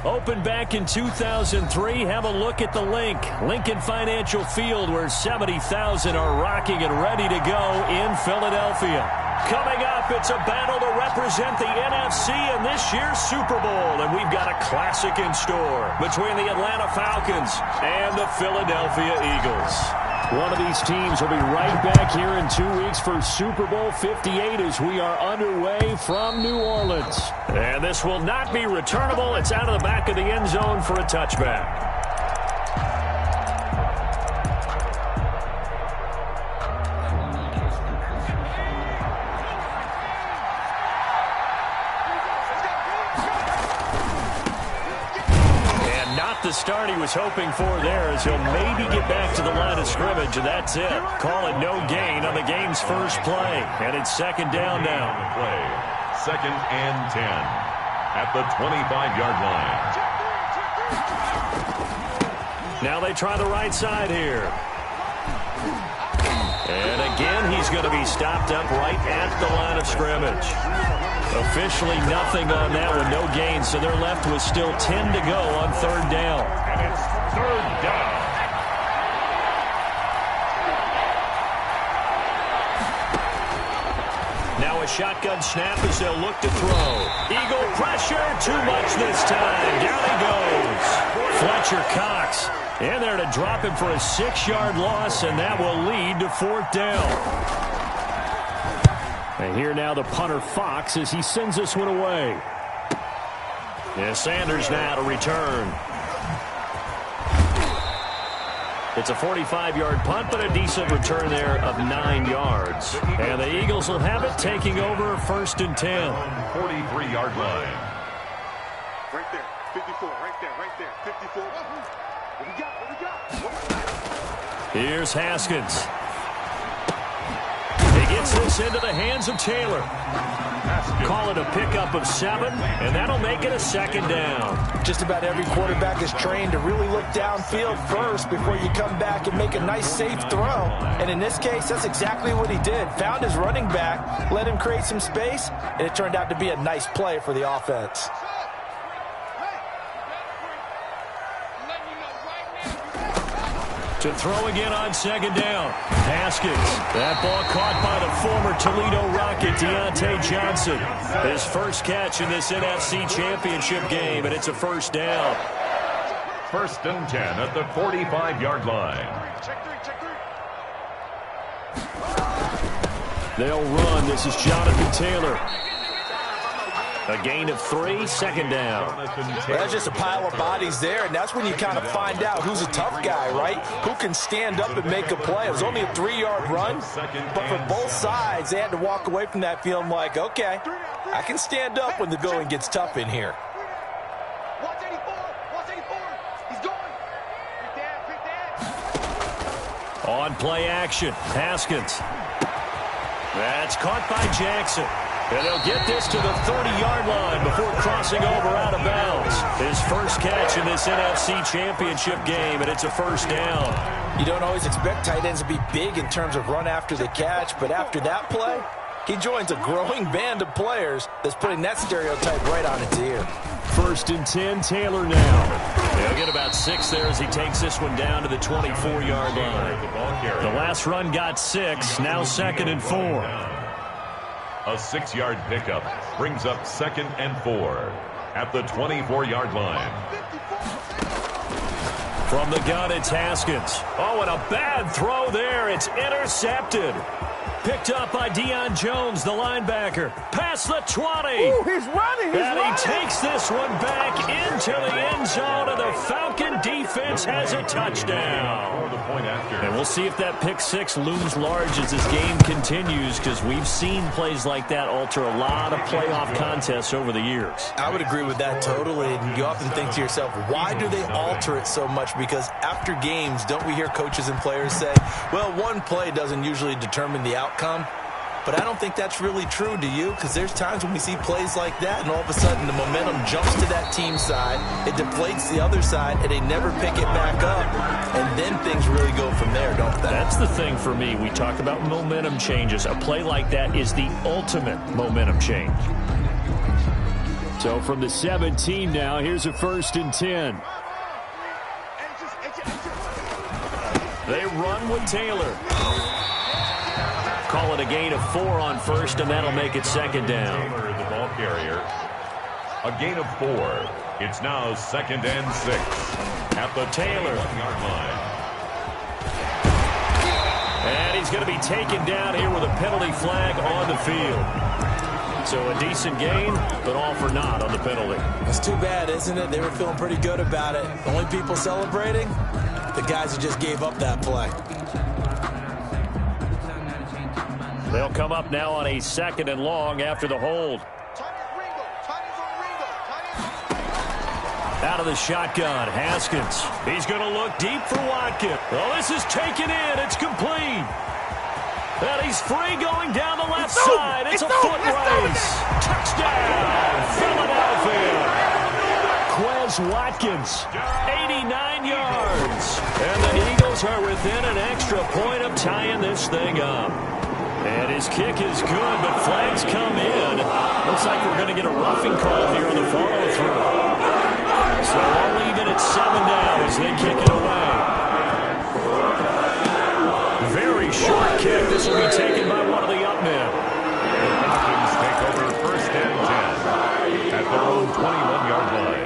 Opened back in 2003. Have a look at the Lincoln Financial Field, where 70,000 are rocking and ready to go in Philadelphia. Coming up, it's a battle to represent the NFC in this year's Super Bowl, and we've got a classic in store between the Atlanta Falcons and the Philadelphia Eagles. One of these teams will be right back here in 2 weeks for Super Bowl 58 as we are underway from New Orleans. And this will not be returnable. It's out of the back of the end zone for a touchback. The start he was hoping for there, as he'll maybe get back to the line of scrimmage, and that's it. Call it no gain on the game's first play, and it's second down now. Play. Second and 10 at the 25-yard line. Now they try the right side here. And again, he's going to be stopped up right at the line of scrimmage. Officially nothing on that one, no gain, so they're left with still 10 to go on third down. And it's third down. Now a shotgun snap as they'll look to throw. Eagle pressure, too much this time. Down he goes. Fletcher Cox in there to drop him for a 6-yard loss, and that will lead to fourth down. And here now the punter Fox as he sends this one away. Yeah, Sanders now to return. It's a 45-yard punt, but a decent return there of 9 yards. And the Eagles will have it, taking over first and 10. 43-yard line. Right there, 54, right there, 54. What we got? Here's Haskins. He gets this into the hands of Taylor. Call it a pickup of 7, and that'll make it a second down. Just about every quarterback is trained to really look downfield first before you come back and make a nice, safe throw. And in this case, that's exactly what he did. Found his running back, let him create some space, and it turned out to be a nice play for the offense. To throw again on second down. Haskins. That ball caught by the former Toledo Rocket, Deontay Johnson. His first catch in this NFC Championship game, and it's a first down. First and 10 at the 45-yard line. They'll run. This is Jonathan Taylor. A gain of 3, second down. Well, that's just a pile of bodies there, and that's when you kind of find out who's a tough guy, right? Who can stand up and make a play. It was only a 3-yard run, but for both sides, they had to walk away from that feeling like, okay, I can stand up when the going gets tough in here. Watch 84, he's going. Big dad. On play action, Haskins. That's caught by Jackson. And they'll get this to the 30-yard line before crossing over out of bounds. His first catch in this NFC Championship game, and it's a first down. You don't always expect tight ends to be big in terms of run after the catch, but after that play, he joins a growing band of players that's putting that stereotype right on its ear. First and 10, Taylor now. He'll get about 6 there as he takes this one down to the 24-yard line. The last run got 6, now second and 4. A 6-yard pickup brings up second and 4 at the 24-yard line. From the gun, it's Haskins. Oh, and a bad throw there. It's intercepted. Picked up by Deion Jones, the linebacker. Past the 20. Ooh, he's running. And he takes this one back into the end zone, and the Falcon defense has a touchdown. And we'll see if that pick 6 looms large as this game continues, because we've seen plays like that alter a lot of playoff contests over the years. I would agree with that totally. And you often think to yourself, why do they alter it so much? Because after games, don't we hear coaches and players say, well, one play doesn't usually determine the outcome? But I don't think that's really true, do you? Because there's times when we see plays like that, and all of a sudden the momentum jumps to that team side, it deflates the other side, and they never pick it back up. And then things really go from there, don't they? That's the thing for me. We talk about momentum changes. A play like that is the ultimate momentum change. So from the 17 now, here's a 1st and 10. They run with Taylor. Call it a gain of 4 on 1st, and that'll make it 2nd down. Taylor, the ball carrier. A gain of 4. It's now 2nd and 6 at the Taylor. 1-yard line. And he's going to be taken down here with a penalty flag on the field. So a decent gain, but all for naught on the penalty. That's too bad, isn't it? They were feeling pretty good about it. The only people celebrating, the guys who just gave up that play. They'll come up now on a 2nd and long after the hold. Out of the shotgun, Haskins. He's going to look deep for Watkins. Oh, this is taken in. It's complete. And he's free going down the left side. It's a foot race. Touchdown, Philadelphia. Quez Watkins, 89 yards. And the Eagles are within an extra point of tying this thing up. And his kick is good, but flags come in. Looks like we're going to get a roughing call here on the follow-through. So we'll leave it at 7 now as they kick it away. Very short kick. This will be taken by one of the up men. The Falcons take over 1st and 10 at their own 21-yard line.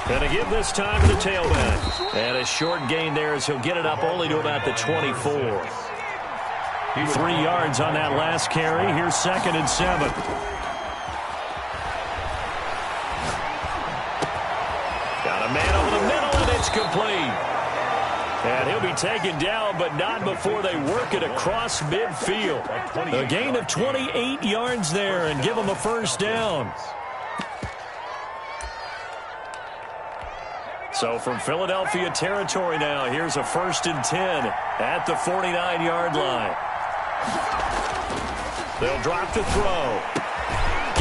Going to give this time to the tailback. And a short gain there as he'll get it up only to about the 24. 3 yards on that last carry. Here's 2nd and 7. Got a man over the middle, and it's complete. And he'll be taken down, but not before they work it across midfield. A gain of 28 yards there and give them a 1st down. So from Philadelphia territory now, here's a 1st and 10 at the 49-yard line. They'll drop to throw.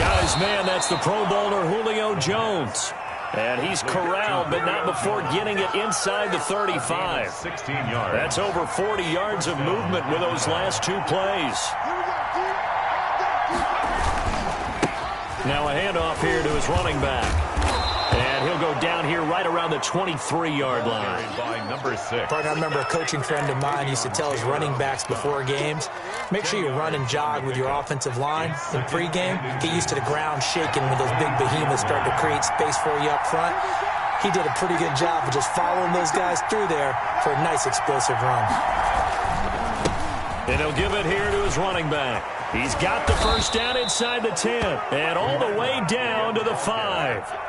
Got his man, that's the Pro Bowler Julio Jones. And he's corralled, but not before getting it inside the 35. 16 yards. That's over 40 yards of movement with those last 2 plays. Now a handoff here to his running back. And he'll go down here right around the 23-yard line. By number 6. Partner, I remember a coaching friend of mine used to tell his running backs before games, make sure you run and jog with your offensive line in pregame. Get used to the ground shaking when those big behemoths start to create space for you up front. He did a pretty good job of just following those guys through there for a nice explosive run. And he'll give it here to his running back. He's got the 1st down inside the 10 and all the way down to the 5.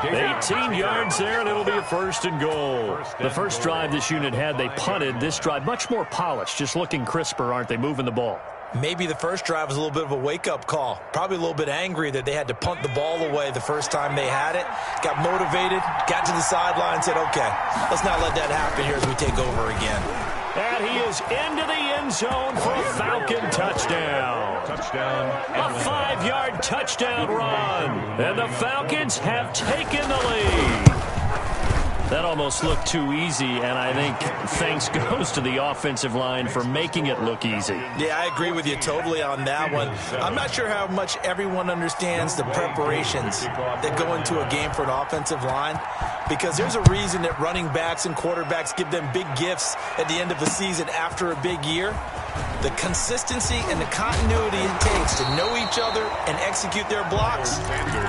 18 yards there, and it'll be a 1st and goal. The first drive this unit had, they punted. This drive, much more polished, just looking crisper, aren't they, moving the ball? Maybe the first drive was a little bit of a wake-up call. Probably a little bit angry that they had to punt the ball away the first time they had it. Got motivated, got to the sideline, said, okay, let's not let that happen here as we take over again. And he is into the end zone for a Falcon touchdown. Touchdown. A 5-yard touchdown run. And the Falcons have taken the lead. That almost looked too easy, and I think thanks goes to the offensive line for making it look easy. Yeah, I agree with you totally on that one. I'm not sure how much everyone understands the preparations that go into a game for an offensive line, because there's a reason that running backs and quarterbacks give them big gifts at the end of the season after a big year. The consistency and the continuity it takes to know each other and execute their blocks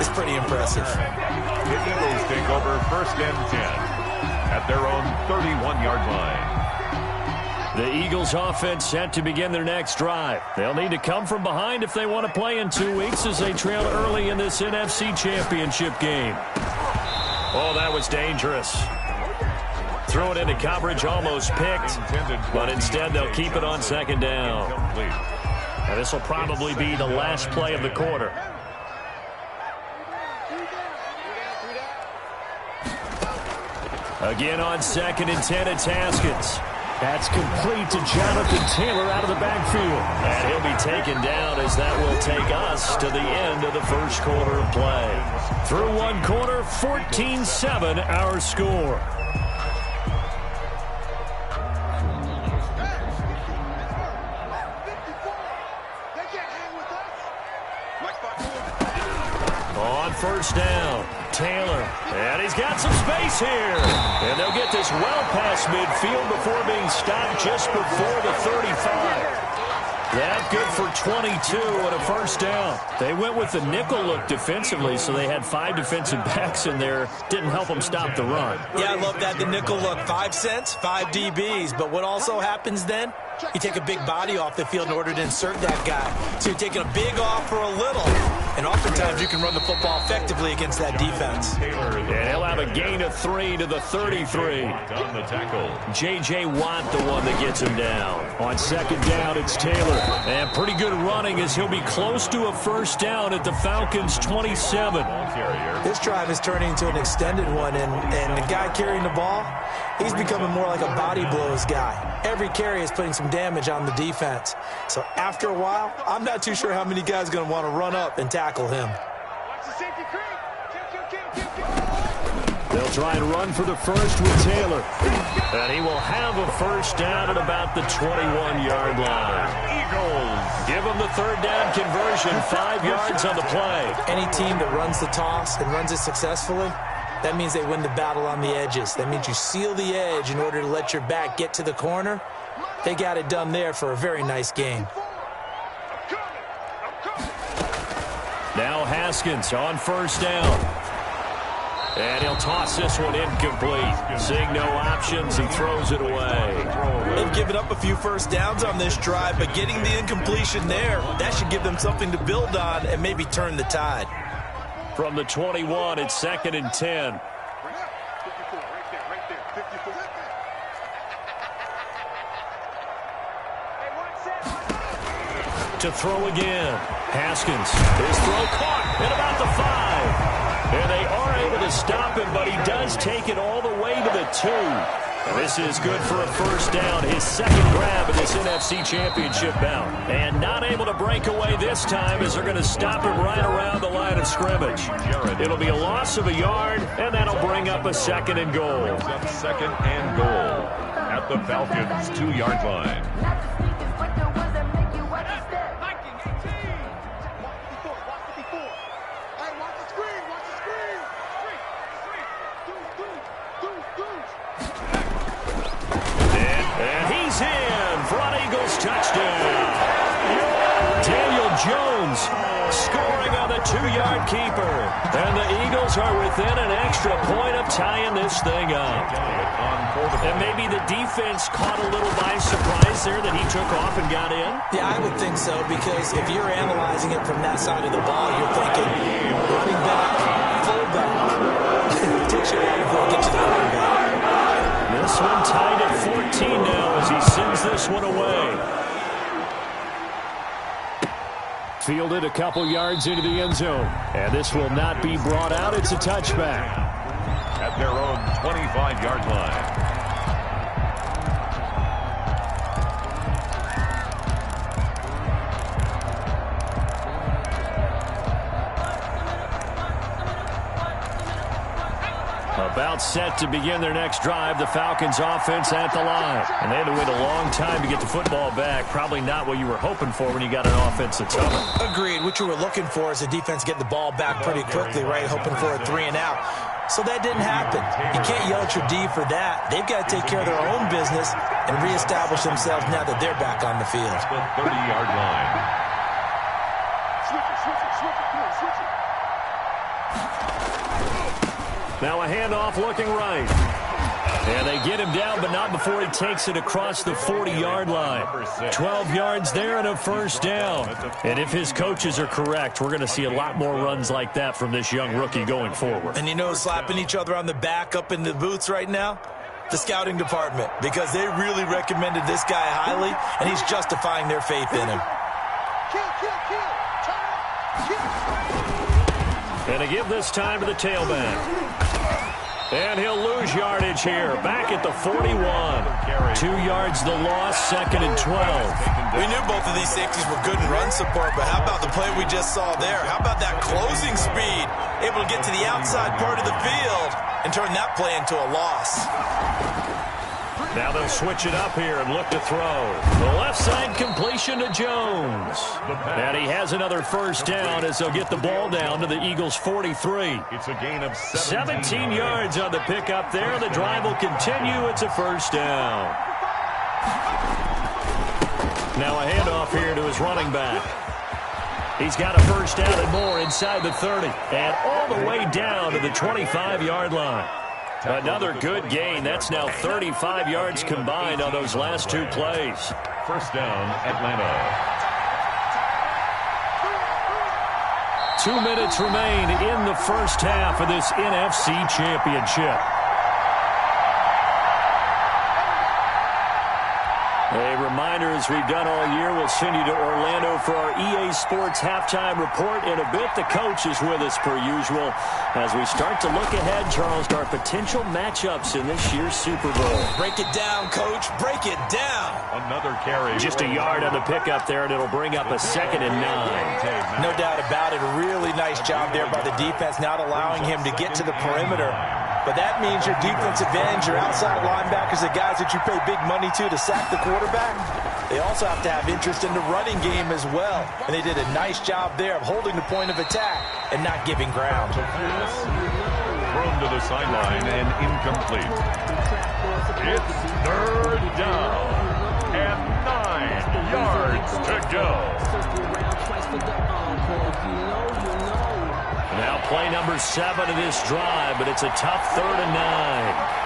is pretty impressive. The Eagles take over 1st and 10 at their own 31-yard line. The Eagles offense set to begin their next drive. They'll need to come from behind if they want to play in 2 weeks as they trail early in this NFC Championship game. Oh, that was dangerous. Threw it into coverage, almost picked, but instead they'll keep it on 2nd down. And this will probably be the last play of the quarter. Again on 2nd and 10, it's Haskins. That's complete to Jonathan Taylor out of the backfield. And he'll be taken down as that will take us to the end of the first quarter of play. Through one quarter, 14-7 our score. On first down, Taylor, and he's got some space here. And they'll get this well past midfield before being stopped just before the 35. That good for 22 and a first down. They went with the nickel look defensively, so they had 5 defensive backs in there. Didn't help them stop the run. Yeah, I love that, the nickel look. 5 cents, 5 DBs. But what also happens then? You take a big body off the field in order to insert that guy. So you're taking a big off for a little. And oftentimes you can run the football effectively against that defense. And he'll have a gain of 3 to the 33. On the tackle. J.J. Watt, the one that gets him down. On second down, it's Taylor. And pretty good running as he'll be close to a first down at the Falcons' 27. This drive is turning into an extended one, and the guy carrying the ball, he's becoming more like a body blows guy. Every carry is putting some damage on the defense. So after a while, I'm not too sure how many guys are going to want to run up and tackle him. They'll try and run for the first with Taylor. And he will have a first down at about the 21-yard line. Eagles give him the third down conversion, 5 yards on the play. Any team that runs the toss and runs it successfully, that means they win the battle on the edges. That means you seal the edge in order to let your back get to the corner. They got it done there for a very nice game. Now Haskins on first down. And he'll toss this one incomplete. Seeing no options, he throws it away. They've given up a few first downs on this drive, but getting the incompletion there, that should give them something to build on and maybe turn the tide. From the 21, it's 2nd and 10. To throw again. Haskins. His throw caught at about the 5. And they are able to stop him, but he does take it all the way to the 2. And this is good for a first down. His second grab in this NFC Championship bout. And not able to break away this time as they're going to stop him right around the line of scrimmage. It'll be a loss of a yard, and that'll bring up a 2nd and goal. Second and goal at the Falcons' 2-yard line. Jones scoring on the 2-yard keeper. And the Eagles are within an extra point of tying this thing up. And maybe the defense caught a little by surprise there that he took off and got in. Yeah, I would think so, because if you're analyzing it from that side of the ball, you're thinking running back, fullback. It takes you a while before it gets to the quarterback. This one tied at 14 now as he sends this one away. Fielded a couple yards into the end zone. And this will not be brought out. It's a touchback. At their own 25-yard line. About set to begin their next drive. The Falcons offense at the line. And they had to wait a long time to get the football back. Probably not what you were hoping for when you got an offense that's humming. Agreed. What you were looking for is the defense get the ball back pretty quickly, right? Hoping for a 3 and out. So that didn't happen. You can't yell at your D for that. They've got to take care of their own business and reestablish themselves now that they're back on the field. The 30-yard line. Now a handoff looking right. And they get him down, but not before he takes it across the 40-yard line. 12 yards there and a first down. And if his coaches are correct, we're going to see a lot more runs like that from this young rookie going forward. And you know, slapping each other on the back up in the booths right now? The scouting department, because they really recommended this guy highly, and he's justifying their faith in him. And to give this time to the tailback. And he'll lose yardage here. Back at the 41. 2 yards the loss, 2nd and 12. We knew both of these safeties were good in run support, but how about the play we just saw there? How about that closing speed? Able to get to the outside part of the field and turn that play into a loss. Now they'll switch it up here and look to throw. The left side completion to Jones. And he has another first down as they'll get the ball down to the Eagles' 43. It's a gain of 17 yards on the pickup there. The drive will continue. It's a first down. Now a handoff here to his running back. He's got a first down and more inside the 30. And all the way down to the 25-yard line. Another good gain. That's now 35 yards combined on those last 2 plays. First down, Atlanta. 2 minutes remain in the first half of this NFC Championship. A reminder, as we've done all year, we'll send you to Orlando for our EA Sports halftime report. In a bit, the coach is with us per usual as we start to look ahead, Charles, to our potential matchups in this year's Super Bowl. Break it down, Coach. Break it down. Another carry. Just a yard on the pickup there, and it'll bring up a 2nd and 9. No doubt about it. A really nice job there by the defense, not allowing him to get to the perimeter. But that means your defensive ends, your outside linebackers, the guys that you pay big money to sack the quarterback, they also have to have interest in the running game as well. And they did a nice job there of holding the point of attack and not giving ground. Thrown to the sideline and incomplete. It's 3rd down and 9 yards to go. Now play number 7 of this drive, but it's a tough 3rd and 9.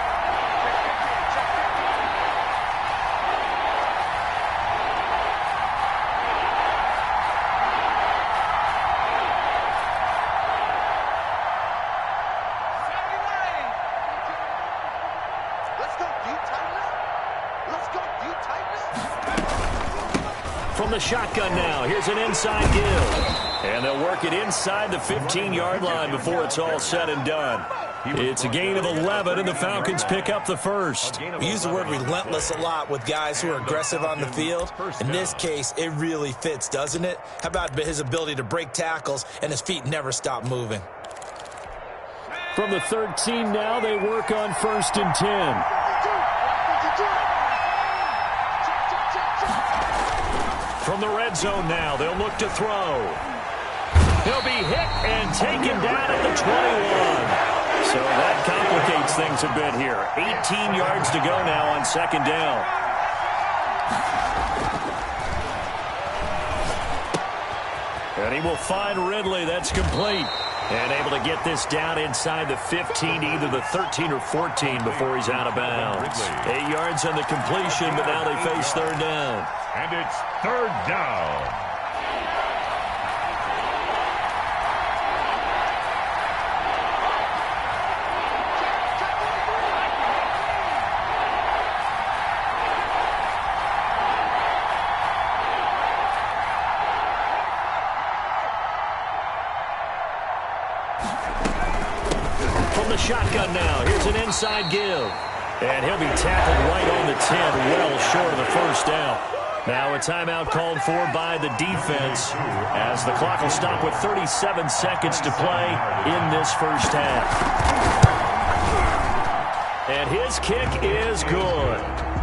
From the shotgun now, here's an inside give. And they'll work it inside the 15-yard line before it's all said and done. It's a gain of 11, and the Falcons pick up the first. We use the word relentless a lot with guys who are aggressive on the field. In this case, it really fits, doesn't it? How about his ability to break tackles and his feet never stop moving? From the 13 now, they work on 1st and 10. From the red zone now, they'll look to throw. He'll be hit and taken down at the 21. So that complicates things a bit here. 18 yards to go now on 2nd down. And he will find Ridley. That's complete. And able to get this down inside the 15, either the 13 or 14 before he's out of bounds. 8 yards on the completion, but now they face 3rd down. And it's 3rd down. From the shotgun now, here's an inside give. And he'll be tackled right on the 10, well short of the first down. Now a timeout called for by the defense as the clock will stop with 37 seconds to play in this first half. And his kick is good.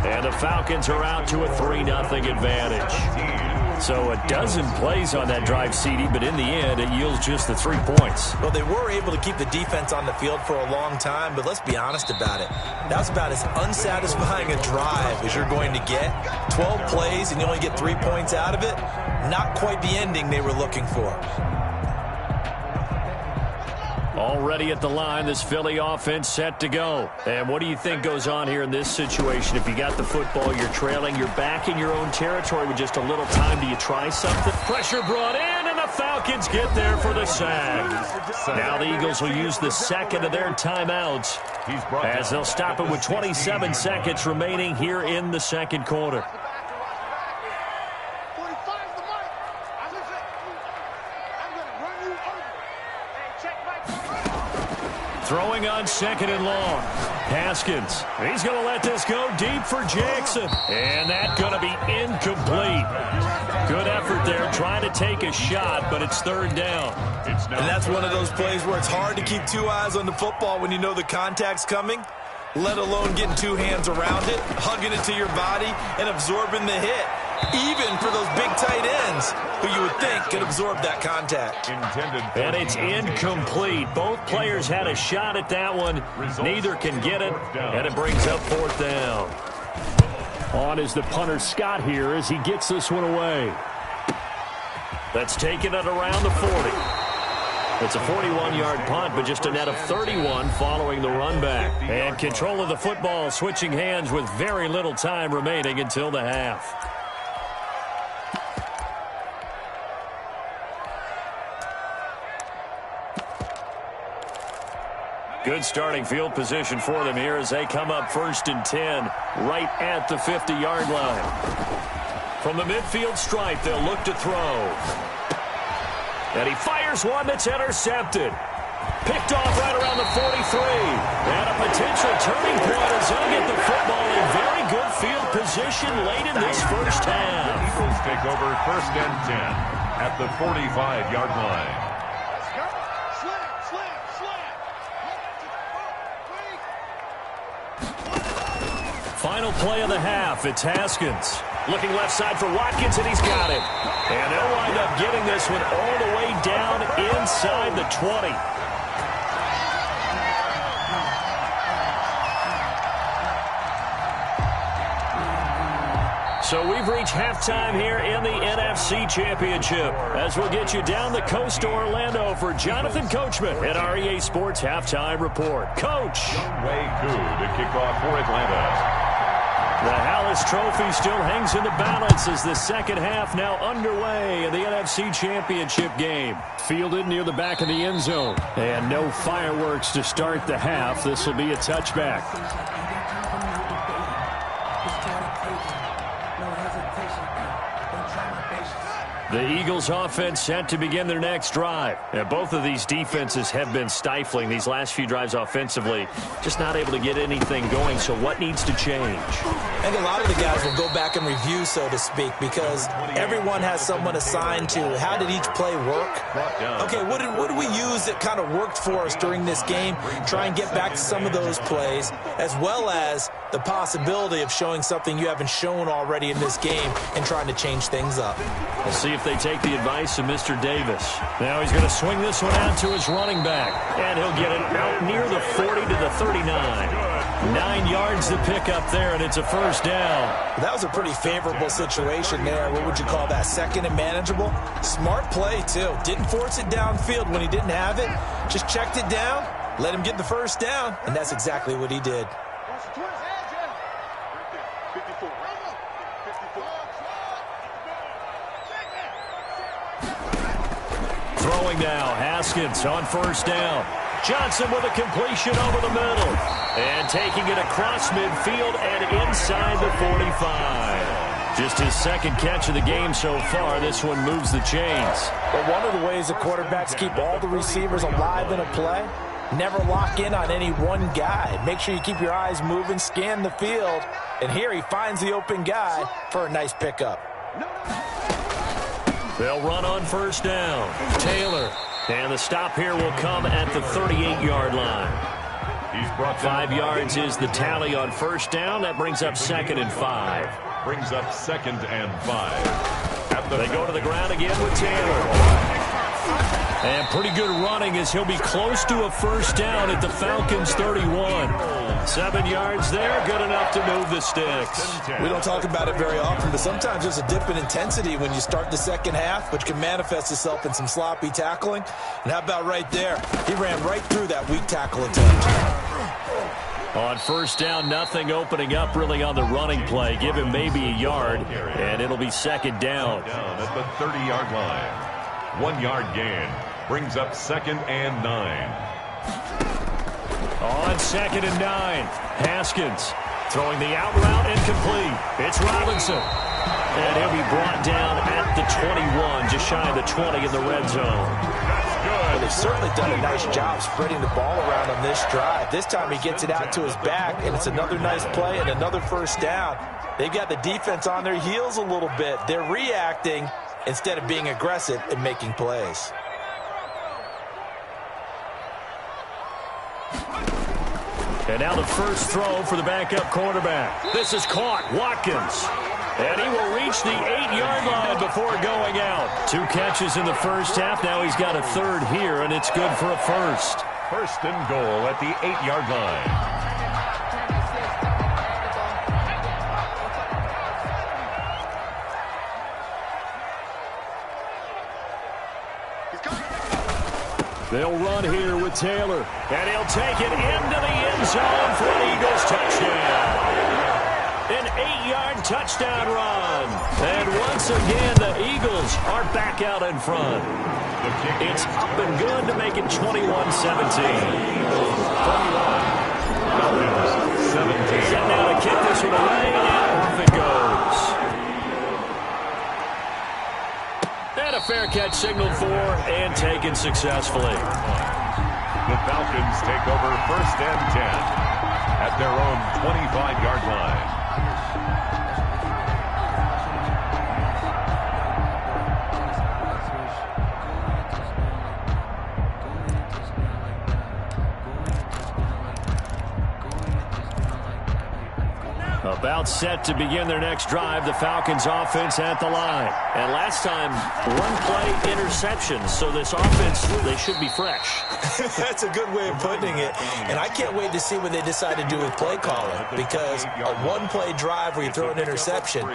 And the Falcons are out to a 3-0 advantage. So a dozen plays on that drive, CD, but in the end, it yields just the 3 points. Well, they were able to keep the defense on the field for a long time, but let's be honest about it. That's about as unsatisfying a drive as you're going to get. 12 plays and you only get 3 points out of it. Not quite the ending they were looking for. Already at the line, this Philly offense set to go. And what do you think goes on here in this situation? If you got the football, you're trailing, you're back in your own territory with just a little time. Do you try something? Pressure brought in, and the Falcons get there for the sack. Now the Eagles will use the second of their timeouts as they'll stop it with 27 seconds remaining here in the second quarter. Throwing on 2nd and long. Haskins. He's going to let this go deep for Jackson. And that's going to be incomplete. Good effort there trying to take a shot, but it's 3rd down. And that's one of those plays where it's hard to keep 2 eyes on the football when you know the contact's coming, let alone getting 2 hands around it, hugging it to your body, and absorbing the hit. Even for those big tight ends who you would think could absorb that contact. And it's incomplete. Both players had a shot at that one. Neither can get it, and it brings up 4th down. On is the punter Scott here as he gets this one away. That's taken it around the 40. It's a 41-yard punt, but just a net of 31 following the run back. And control of the football switching hands with very little time remaining until the half. Good starting field position for them here as they come up 1st and 10 right at the 50-yard line. From the midfield stripe, they'll look to throw. And he fires one that's intercepted. Picked off right around the 43. And a potential turning point as he'll get the football in very good field position late in this first half. Eagles take over 1st and 10 at the 45-yard line. Final play of the half. It's Haskins. Looking left side for Watkins, and he's got it. And they'll wind up getting this one all the way down inside the 20. So we've reached halftime here in the NFC Championship as we'll get you down the coast to Orlando for Jonathan Coachman at our EA Sports Halftime Report. Coach. Way to kick off for Atlanta. The Hallis Trophy still hangs in the balance as the second half now underway in the NFC Championship game. Fielded near the back of the end zone. And no fireworks to start the half. This will be a touchback. The Eagles offense set to begin their next drive. And both of these defenses have been stifling these last few drives offensively. Just not able to get anything going. So what needs to change? I think a lot of the guys will go back and review, so to speak, because everyone has someone assigned to how did each play work. Okay, what did we use that kind of worked for us during this game? Try and get back to some of those plays, as well as the possibility of showing something you haven't shown already in this game and trying to change things up. We'll see if they take the advice of Mr. Davis. Now he's going to swing this one out to his running back. And he'll get it out near the 40 to the 39. 9 yards to pick up there, and it's a first down. That was a pretty favorable situation there. What would you call that? 2nd and manageable? Smart play, too. Didn't force it downfield when he didn't have it. Just checked it down, let him get the first down, and that's exactly what he did. Throwing now, Haskins on first down. Johnson with a completion over the middle. And taking it across midfield and inside the 45. Just his 2nd catch of the game so far. This one moves the chains. But one of the ways the quarterbacks keep all the receivers alive in a play, never lock in on any one guy. Make sure you keep your eyes moving, scan the field. And here he finds the open guy for a nice pickup. They'll run on first down. Taylor. And the stop here will come at the 38-yard line. 5 yards is the tally on first down. That brings up 2nd and 5. Brings up 2nd and 5. They go to the ground again with Taylor. And pretty good running as he'll be close to a first down at the Falcons' 31. 7 yards there, good enough to move the sticks. We don't talk about it very often, but sometimes there's a dip in intensity when you start the second half, which can manifest itself in some sloppy tackling. And how about right there? He ran right through that weak tackle attempt. On first down, nothing opening up really on the running play. Give him maybe a yard, and it'll be 2nd down. Down at the 30-yard line. 1 yard gain. Brings up 2nd and 9. On 2nd and 9, Haskins throwing the out route incomplete. It's Robinson. And he'll be brought down at the 21, just shy of the 20 in the red zone. they've certainly done a nice job spreading the ball around on this drive. This time he gets it out to his back, and it's another nice play and another first down. They've got the defense on their heels a little bit. They're reacting instead of being aggressive and making plays. And now the first throw for the backup quarterback. This is caught. Watkins. And he will reach the 8-yard line before going out. 2 catches in the first half. Now he's got a third here, and it's good for a first. First and goal at the 8-yard line. They'll run here with Taylor. And he'll take it into the end zone for an Eagles touchdown. An 8-yard touchdown run. And once again, the Eagles are back out in front. It's up and good to make it 21-17. 21. Falcons 17. Set now to kick this one away, and off it goes. And a fair catch signaled for and taken successfully. The Falcons take over first and 10 at their own 25-yard line. About set to begin their next drive, the Falcons offense at the line. And last time, one play interception, so this offense, they should be fresh. That's a good way of putting it. And I can't wait to see what they decide to do with play calling, because a one-play drive where you throw an interception,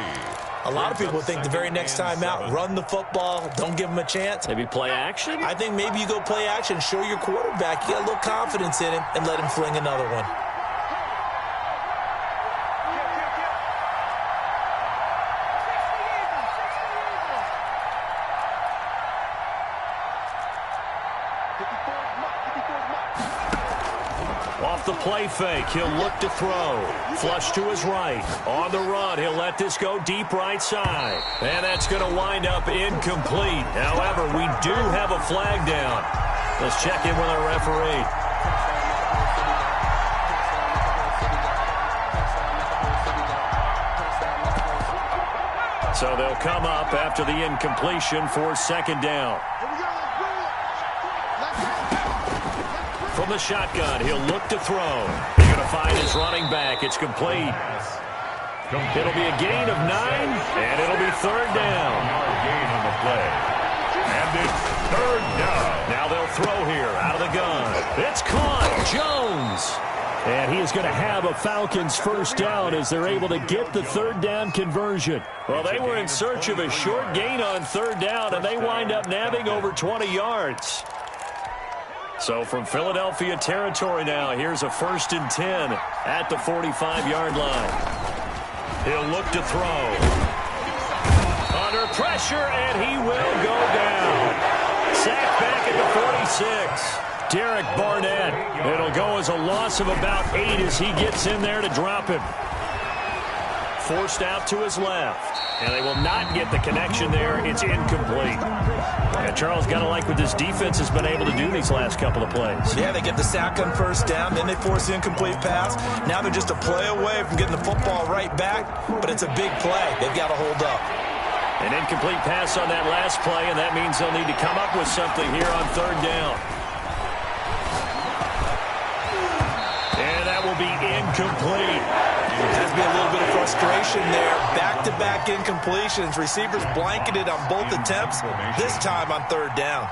a lot of people think the very next time out, run the football, don't give them a chance. Maybe play action? I think maybe you go play action, show your quarterback, you got a little confidence in him, and let him fling another one. Off the play fake, he'll look to throw. Flush to his right. On the run, he'll let this go deep right side. And that's going to wind up incomplete. However, we do have a flag down. Let's check in with our referee. So they'll come up after the incompletion for second down. From the shotgun, he'll look to throw. He's going to find his running back. It's complete. It'll be a gain of 9, and it'll be third down. Gain on the play. And it's third down. Now they'll throw here out of the gun. It's caught. Jones. And he is going to have a Falcons first down as they're able to get the third down conversion. Well, they were in search of a short gain on third down, and they wind up nabbing over 20 yards. So from Philadelphia territory now, here's a 1st and 10 at the 45-yard line. He'll look to throw. Under pressure, and he will go down. Sacked back at the 46. Derek Barnett. It'll go as a loss of about 8 as he gets in there to drop him. Forced out to his left. And they will not get the connection there. It's incomplete. And Charles, got to like what this defense has been able to do these last couple of plays. Yeah, they get the sack on first down, then they force the incomplete pass. Now they're just a play away from getting the football right back, but it's a big play. They've got to hold up. An incomplete pass on that last play, and that means they'll need to come up with something here on third down. And that will be incomplete. There has to be a little bit of frustration there. Back-to-back incompletions. Receivers blanketed on both attempts, this time on third down.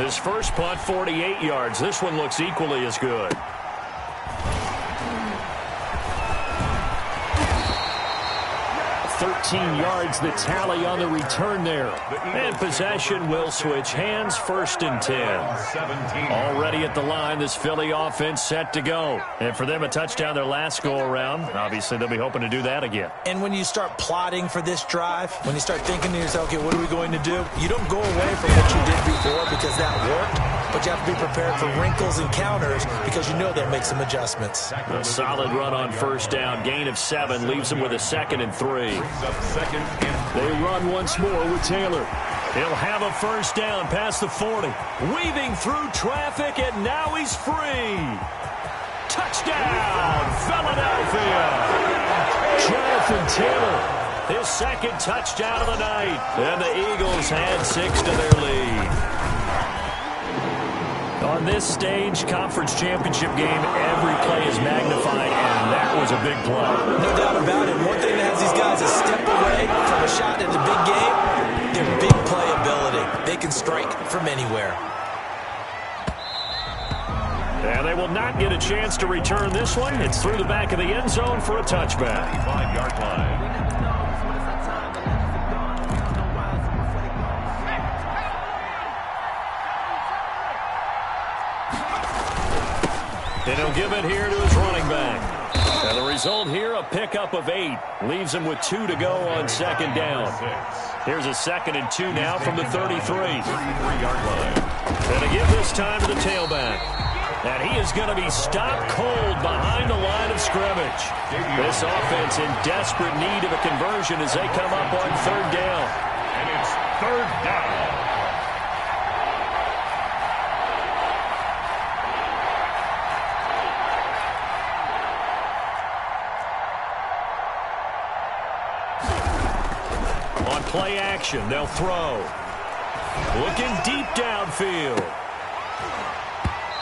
His first punt, 48 yards. This one looks equally as good. 13 yards the tally on the return there. And possession will switch hands, 1st and 10. Already at the line, this Philly offense set to go. And for them, a touchdown their last go-around. Obviously, they'll be hoping to do that again. And when you start plotting for this drive, when you start thinking to yourself, okay, what are we going to do? You don't go away from what you did before because that worked, but you have to be prepared for wrinkles and counters because you know they'll make some adjustments. A solid run on first down. Gain of 7 leaves them with a 2nd and 3. They run once more with Taylor. He'll have a first down past the 40. Weaving through traffic, and now he's free. Touchdown, Philadelphia. Jonathan Taylor, his second touchdown of the night. And the Eagles add 6 to their lead. On this stage, conference championship game, every play is magnified, and that was a big play. No doubt about it. One thing that has these guys a step away from a shot in the big game, their big playability. They can strike from anywhere. And they will not get a chance to return this one. It's through the back of the end zone for a touchback. 5-yard line. And he'll give it here to his running back. And the result here, a pickup of 8. Leaves him with 2 to go on second down. Here's a 2nd and 2 now from the 33. 33-yard line. And to give this time to the tailback. And he is going to be stopped cold behind the line of scrimmage. This offense in desperate need of a conversion as they come up on 3rd down. And it's 3rd down. Play action, they'll throw. Looking deep downfield.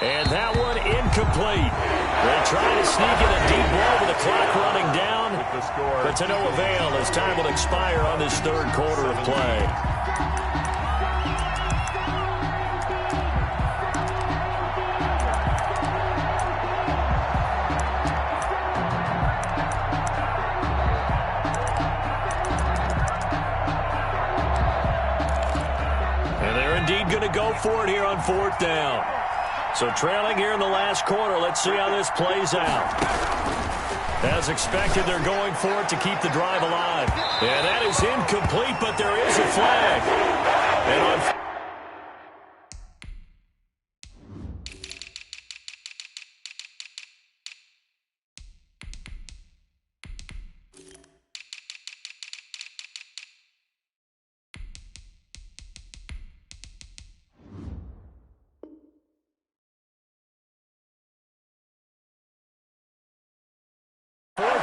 And that one incomplete. They try to sneak in a deep ball with the clock running down, but to no avail as time will expire on this 3rd quarter of play. Going to go for it here on 4th down. So trailing here in the last quarter. Let's see how this plays out. As expected, they're going for it to keep the drive alive. And that is incomplete, but there is a flag. And on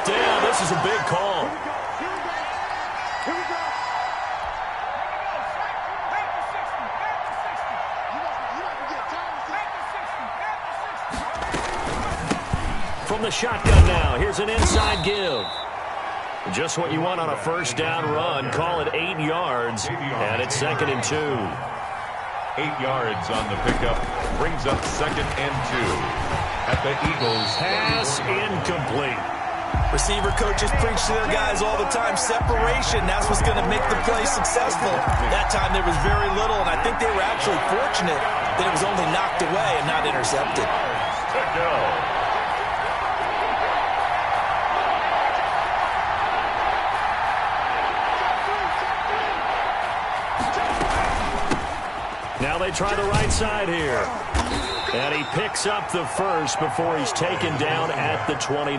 down, this is a big call. Here we go. From the shotgun now, here's an inside give. Just what you want on a first down run. Call it 8 yards, and it's 2nd and 2. 8 yards on the pickup. Brings up 2nd and 2. At the Eagles. Pass incomplete. Receiver coaches preach to their guys all the time. Separation, that's what's going to make the play successful. That time there was very little, and I think they were actually fortunate that it was only knocked away and not intercepted. To go. Now they try the right side here. And he picks up the first before he's taken down at the 29.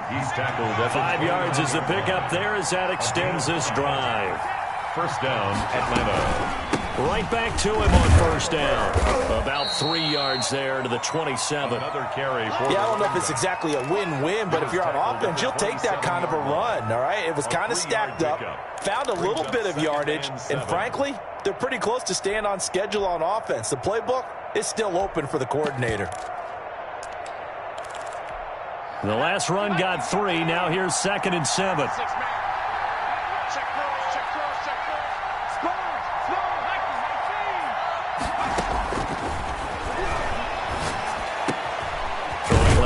He's tackled at 5 yards is the pickup there as that extends this drive. First down, Atlanta. Right back to him on first down. About 3 yards there to the 27. Another carry for I don't know if it's exactly a win-win, but if you're on offense, you'll take that kind of a run, all right? It was kind of stacked up, found a little bit of yardage, and frankly, they're pretty close to staying on schedule on offense. The playbook is still open for the coordinator. The last run got 3. Now here's 2nd and 7.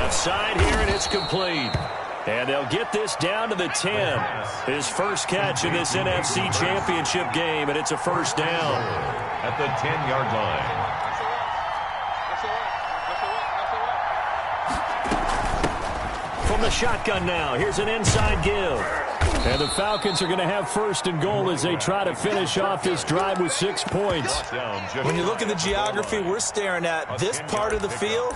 Side here, and it's complete. And they'll get this down to the 10. His first catch in this NFC Championship game, and it's a first down. At the 10-yard line. From the shotgun now, here's an inside give. And the Falcons are going to have first and goal as they try to finish off this drive with 6 points. When you look at the geography we're staring at, this part of the field,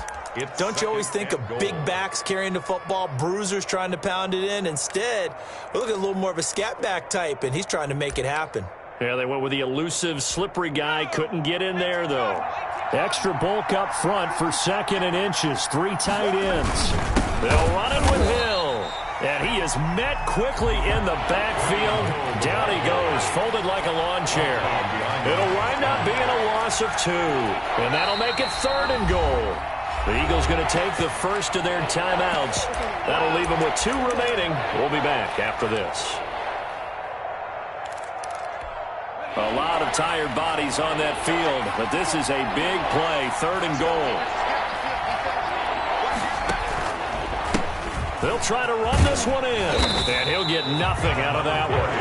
don't you always think of big backs carrying the football, bruisers trying to pound it in? Instead, we look at a little more of a scat back type, and he's trying to make it happen. Yeah, they went with the elusive, slippery guy. Couldn't get in there, though. Extra bulk up front for 2nd and inches. 3 tight ends. They'll run it with Hill. And he is met quickly in the backfield. Down he goes, folded like a lawn chair. It'll wind up being a loss of 2. And that'll make it 3rd and goal. The Eagles going to take the first of their timeouts. That'll leave them with 2 remaining. We'll be back after this. A lot of tired bodies on that field, but this is a big play, 3rd and goal. They'll try to run this one in, and he'll get nothing out of that one.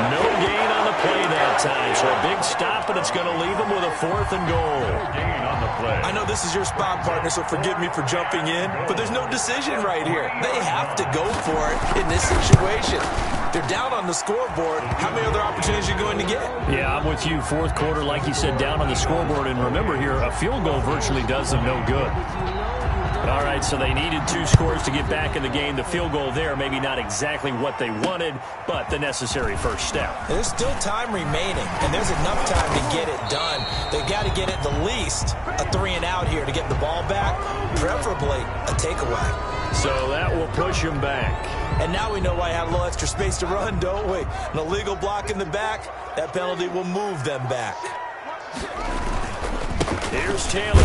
No gain on the play that time, so a big stop, and it's going to leave them with a 4th and goal. Gain on the play. I know this is your spot, partner, so forgive me for jumping in, but there's no decision right here. They have to go for it in this situation. They're down on the scoreboard. How many other opportunities are you going to get? Yeah, I'm with you. 4th quarter, like you said, down on the scoreboard. And remember here, a field goal virtually does them no good. All right, so they needed 2 scores to get back in the game. The field goal there, maybe not exactly what they wanted, but the necessary first step. There's still time remaining, and there's enough time to get it done. They've got to get at the least a 3 and out here to get the ball back, preferably a takeaway. So that will push him back. And now we know why I have a little extra space to run, don't we? An illegal block in the back, that penalty will move them back. Here's Taylor.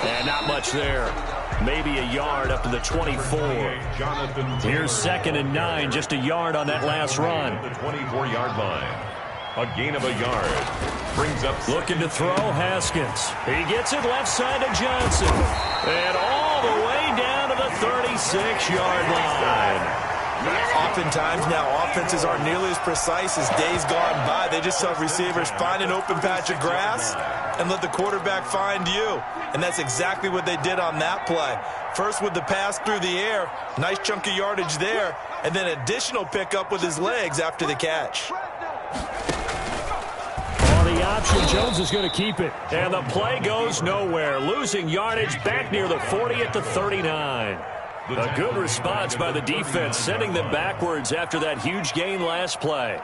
And not much there. Maybe a yard up to the 24. Here's 2nd and 9, just a yard on that last run. The 24-yard line. A gain of a yard. Brings up. Looking to throw, Haskins. He gets it left side to Johnson. And all the way down to the 36-yard line. Oftentimes now, offenses aren't nearly as precise as days gone by. They just have receivers find an open patch of grass and let the quarterback find you. And that's exactly what they did on that play. First with the pass through the air, nice chunk of yardage there, and then additional pickup with his legs after the catch. On the option, Jones is going to keep it. And the play goes nowhere. Losing yardage back near the 40 at the 39. A good response by the defense, sending them backwards after that huge gain last play.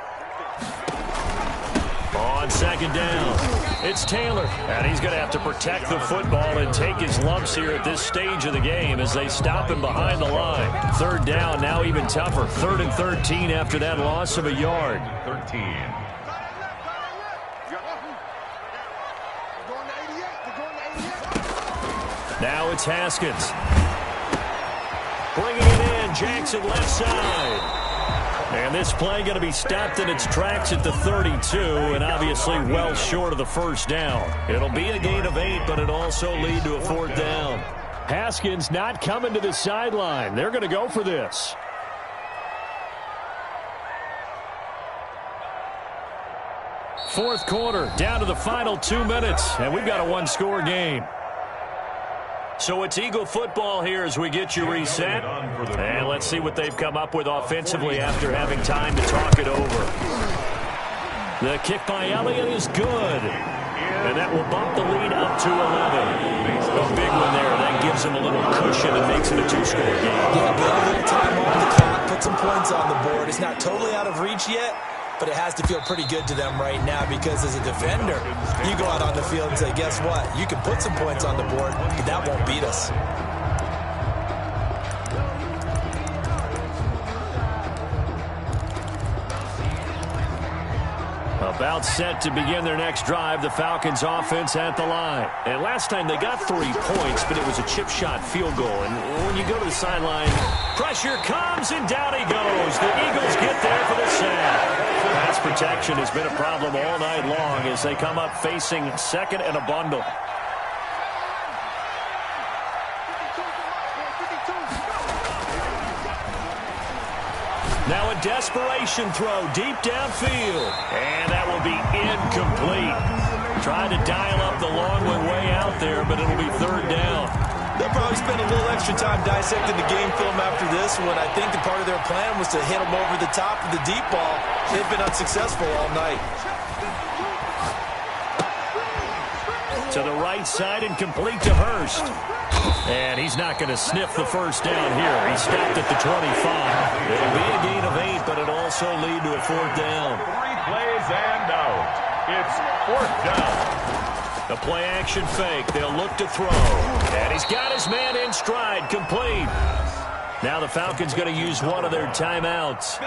On 2nd down, it's Taylor, and he's going to have to protect the football and take his lumps here at this stage of the game as they stop him behind the line. 3rd down, now even tougher. 3rd and 13 after that loss of a yard. 13. Now it's Haskins. Bringing it in, Jackson left side. And this play going to be stopped in its tracks at the 32, and obviously well short of the first down. It'll be a gain of 8, but it'll also lead to a 4th down. Haskins not coming to the sideline. They're going to go for this. Fourth quarter, down to the final 2 minutes, and we've got a 1-score game. So it's Eagle football here as we get you reset. And let's see what they've come up with offensively after having time to talk it over. The kick by Elliott is good. And that will bump the lead up to 11. A big one there. That gives them a little cushion and makes it a 2-score game. Yeah, get a little time off the clock, put some points on the board. It's not totally out of reach yet, but it has to feel pretty good to them right now because as a defender, you go out on the field and say, guess what? You can put some points on the board, but that won't beat us. About set to begin their next drive, the Falcons offense at the line. And last time they got 3 points, but it was a chip shot field goal. And when you go to the sideline, pressure comes and down he goes. The Eagles get there for the sack. Pass protection has been a problem all night long as they come up facing 2nd and a bundle. Now a desperation throw deep downfield. And that will be incomplete. Trying to dial up the long way out there, but it'll be 3rd down. They'll probably spend a little extra time dissecting the game film after this one. I think the part of their plan was to hit them over the top of the deep ball. They've been unsuccessful all night. To the right side and complete to Hurst. And he's not going to sniff the first down here. He stopped at the 25. It'll be a gain of 8, but it'll also lead to a 4th down. plays and out. It's 4th down. The play-action fake. They'll look to throw. And he's got his man in stride. Complete. Now the Falcons going to use one of their timeouts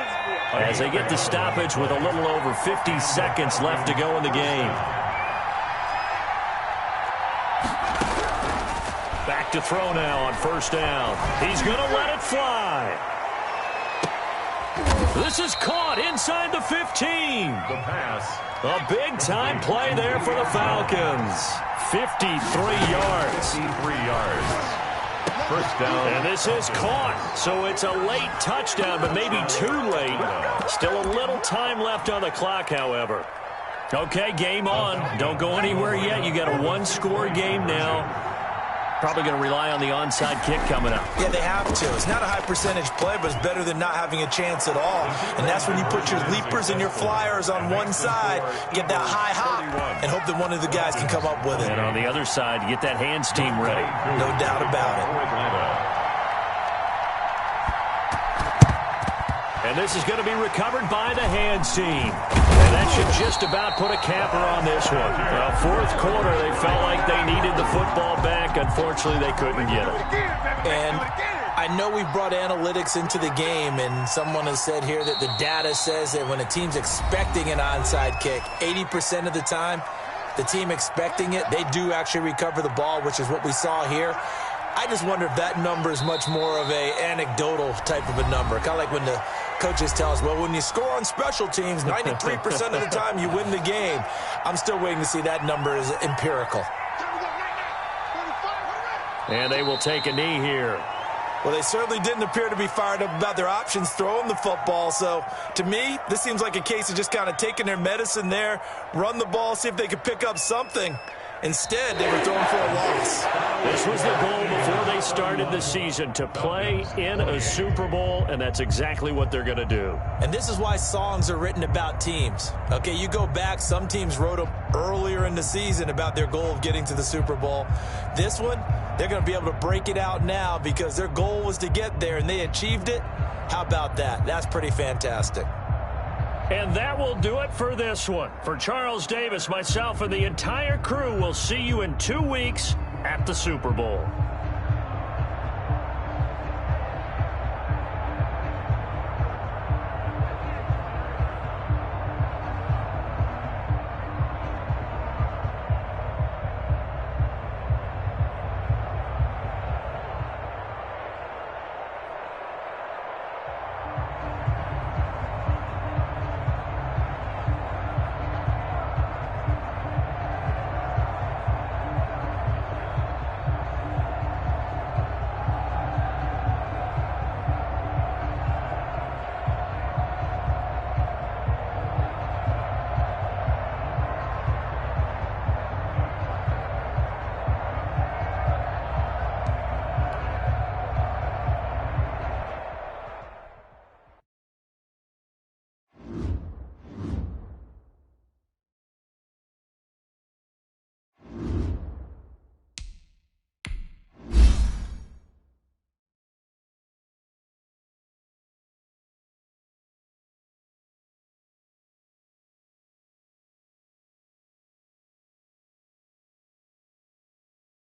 as they get the stoppage with a little over 50 seconds left to go in the game. Back to throw now on 1st down. He's going to let it fly. This is caught inside the 15. The pass. A big-time play there for the Falcons. 53 yards. 53 yards. 1st down. And this is caught. So it's a late touchdown, but maybe too late. Still a little time left on the clock, however. Okay, game on. Don't go anywhere yet. You got a one-score game now. Probably going to rely on the onside kick coming up. Yeah, they have to. It's not a high percentage play, but it's better than not having a chance at all. And that's when you put your leapers and your flyers on one side, get that high hop, and hope that one of the guys can come up with it. And on the other side, get that hands team ready. No doubt about it. And this is going to be recovered by the hands team. And that should just about put a capper on this one. Well, 4th quarter, they felt like they needed the football back. Unfortunately, they couldn't get it. And I know we brought analytics into the game, and someone has said here that the data says that when a team's expecting an onside kick, 80% of the time, the team expecting it, they do actually recover the ball, which is what we saw here. I just wonder if that number is much more of a anecdotal type of a number. Kind of like when the coaches tell us, well, when you score on special teams, 93% of the time you win the game. I'm still waiting to see that number is empirical. And they will take a knee here. Well, they certainly didn't appear to be fired up about their options throwing the football. So, to me, this seems like a case of just kind of taking their medicine there, run the ball, see if they could pick up something. Instead, they were throwing for a loss. This was the goal before they started the season, to play in a Super Bowl, and that's exactly what they're going to do. And this is why songs are written about teams. Okay, you go back, some teams wrote them earlier in the season about their goal of getting to the Super Bowl. This one, they're going to be able to break it out now because their goal was to get there, and they achieved it. How about that? That's pretty fantastic. And that will do it for this one. For Charles Davis, myself, and the entire crew, we'll see you in 2 weeks at the Super Bowl.